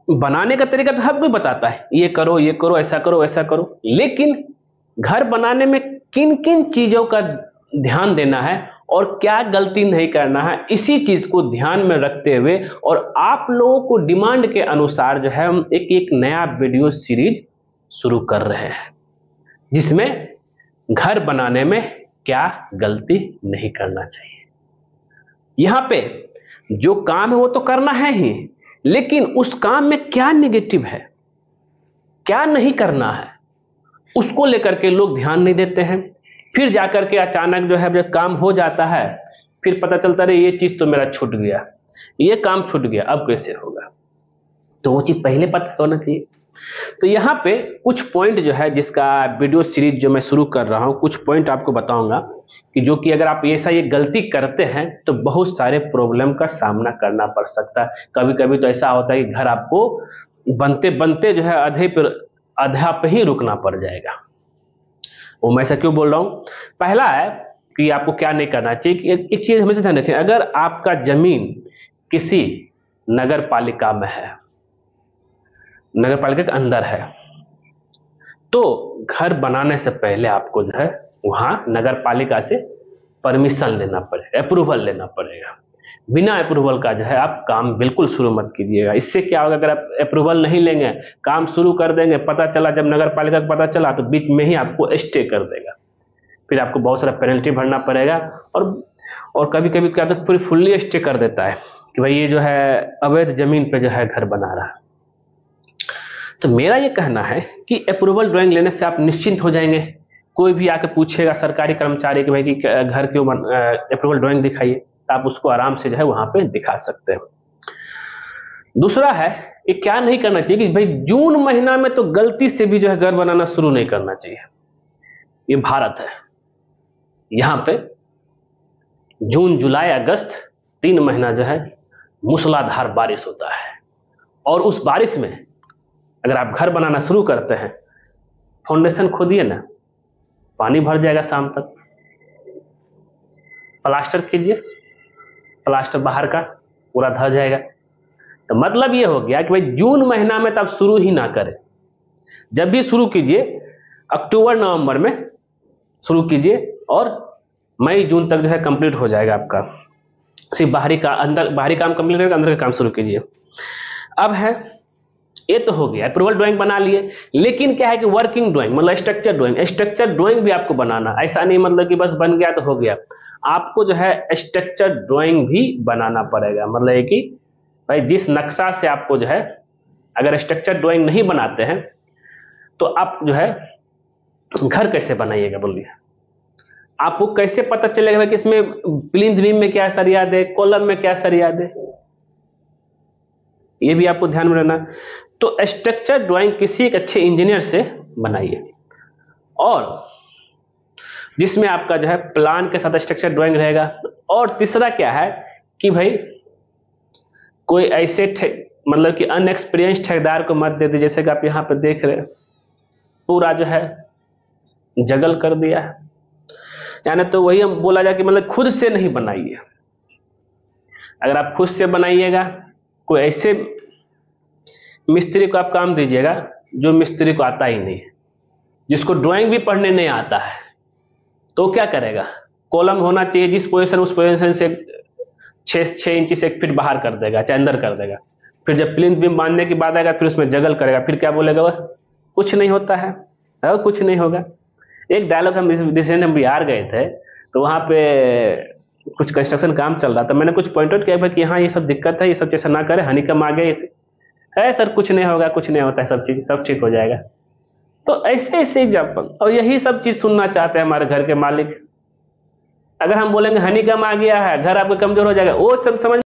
बनाने का तरीका तो सब कोई बताता है, ये करो, ऐसा करो, वैसा करो, लेकिन घर बनाने में किन किन चीजों का ध्यान देना है और क्या गलती नहीं करना है, इसी चीज को ध्यान में रखते हुए और आप लोगों को डिमांड के अनुसार जो है हम एक नया वीडियो सीरीज शुरू कर रहे हैं, जिसमें घर बनाने में क्या गलती नहीं करना चाहिए। यहां पे जो काम है वो तो करना है ही, लेकिन उस काम में क्या नेगेटिव है, क्या नहीं करना है, उसको लेकर के लोग ध्यान नहीं देते हैं। फिर जाकर के अचानक जो है जब काम हो जाता है, फिर पता चलता है ये चीज तो मेरा छूट गया, ये काम छूट गया, अब कैसे होगा। तो वो चीज पहले पता होना चाहिए। तो यहाँ पे कुछ पॉइंट जो है, जिसका वीडियो सीरीज जो मैं शुरू कर रहा हूँ, कुछ पॉइंट आपको बताऊंगा कि जो कि अगर आप ऐसा ये गलती करते हैं तो बहुत सारे प्रॉब्लम का सामना करना पड़ सकता है। कभी कभी तो ऐसा होता है कि घर आपको बनते बनते जो है आधा पे ही रुकना पड़ जाएगा। वो मैं ऐसा क्यों बोल रहा हूँ? पहला है कि आपको क्या नहीं करना चाहिए कि एक चीज हमेशा ध्यान रखें, अगर आपका जमीन किसी नगर पालिका में है, नगर पालिका के अंदर है, तो घर बनाने से पहले आपको जो है वहां नगर पालिका से परमिशन लेना पड़ेगा, अप्रूवल लेना पड़ेगा। बिना अप्रूवल का जो है आप काम बिल्कुल शुरू मत कीजिएगा। इससे क्या होगा, अगर आप अप्रूवल नहीं लेंगे, काम शुरू कर देंगे, पता चला जब नगर पालिका को पता चला तो बीच में ही आपको स्टे कर देगा, फिर आपको बहुत सारा पेनल्टी भरना पड़ेगा। और कभी कभी क्या तो पूरी फुल्ली स्टे कर देता है कि भाई ये जो है अवैध जमीन पे जो है घर बना रहा है। तो मेरा ये कहना है कि अप्रूवल ड्राइंग लेने से आप निश्चिंत हो जाएंगे। कोई भी आके पूछेगा सरकारी कर्मचारी कि भाई कि घर क्यों अप्रूवल ड्राइंग दिखाइए, तो आप उसको आराम से जो है वहां पे दिखा सकते हैं। दूसरा है कि क्या नहीं करना चाहिए कि भाई जून महीना में तो गलती से भी जो है घर बनाना शुरू नहीं करना चाहिए। ये भारत है, यहां पे जून जुलाई अगस्त 3 महीना जो है मूसलाधार बारिश होता है, और उस बारिश में अगर आप घर बनाना शुरू करते हैं, फाउंडेशन खोदिए ना, पानी भर जाएगा शाम तक। प्लास्टर कीजिए, प्लास्टर बाहर का पूरा धर जाएगा। तो मतलब ये हो गया कि भाई जून महीना में तो आप शुरू ही ना करें। जब भी शुरू कीजिए अक्टूबर नवंबर में शुरू कीजिए, और मई जून तक जो है कंप्लीट हो जाएगा आपका। सिर्फ बाहरी काम कंप्लीट करेगा, अंदर का काम शुरू कीजिए। अब है, ये तो हो गया अप्रूवल ड्राइंग बना लिए, लेकिन क्या है कि वर्किंग ड्राइंग मतलब स्ट्रक्चर ड्राइंग भी आपको बनाना। ऐसा नहीं मतलब कि बस बन गया तो हो गया, आपको जो है स्ट्रक्चर ड्राइंग भी बनाना पड़ेगा। मतलब है कि भाई जिस नक्शा से आपको जो है, अगर स्ट्रक्चर ड्राइंग नहीं बनाते हैं तो आप जो है घर कैसे बनाइएगा बोलिए? आपको कैसे पता चलेगा कि इसमें प्लिंथ बीम में क्या सरिया दे, कॉलम में क्या सरिया दे? ये भी आपको ध्यान में रखना। तो स्ट्रक्चर ड्राइंग किसी एक अच्छे इंजीनियर से बनाइए, और जिसमें आपका जो है प्लान के साथ स्ट्रक्चर ड्राइंग रहेगा। और तीसरा क्या है कि भाई कोई ऐसे मतलब कि अनएक्सपीरियंस ठेकेदार को मत दे दे, जैसे कि आप यहाँ पे देख रहे हैं पूरा जो है जगल कर दिया है। यानी तो वही हम बोला जाए कि मतलब खुद से नहीं बनाइए। अगर आप खुद से बनाइएगा, कोई ऐसे मिस्त्री को आप काम दीजिएगा जो मिस्त्री को आता ही नहीं है, जिसको ड्राइंग भी पढ़ने नहीं आता है, तो क्या करेगा? कॉलम होना चाहिए जिस पोजीशन, उस पोजीशन से 6 इंची से 1 फीट बाहर कर देगा, चाहे अंदर कर देगा। फिर जब प्लिंथ बीम बांधने की बात आएगा, फिर उसमें जगल करेगा, फिर क्या बोलेगा? वह कुछ नहीं होता है, कुछ नहीं होगा। एक डायलॉग हम रिसेंट हम बिहार गए थे, तो वहां पे कुछ कंस्ट्रक्शन काम चल रहा था। मैंने कुछ पॉइंट आउट किया भाई कि हाँ ये सब दिक्कत है, ये सब जैसा ना करे, हनीकम आ गया है सर, कुछ नहीं होगा, कुछ नहीं होता है, सब ठीक हो जाएगा। तो ऐसे एग्जाम्पल, और यही सब चीज सुनना चाहते हैं हमारे घर के मालिक। अगर हम बोलेंगे हनीकम आ गया है, घर आपका कमजोर हो जाएगा, वो सब समझ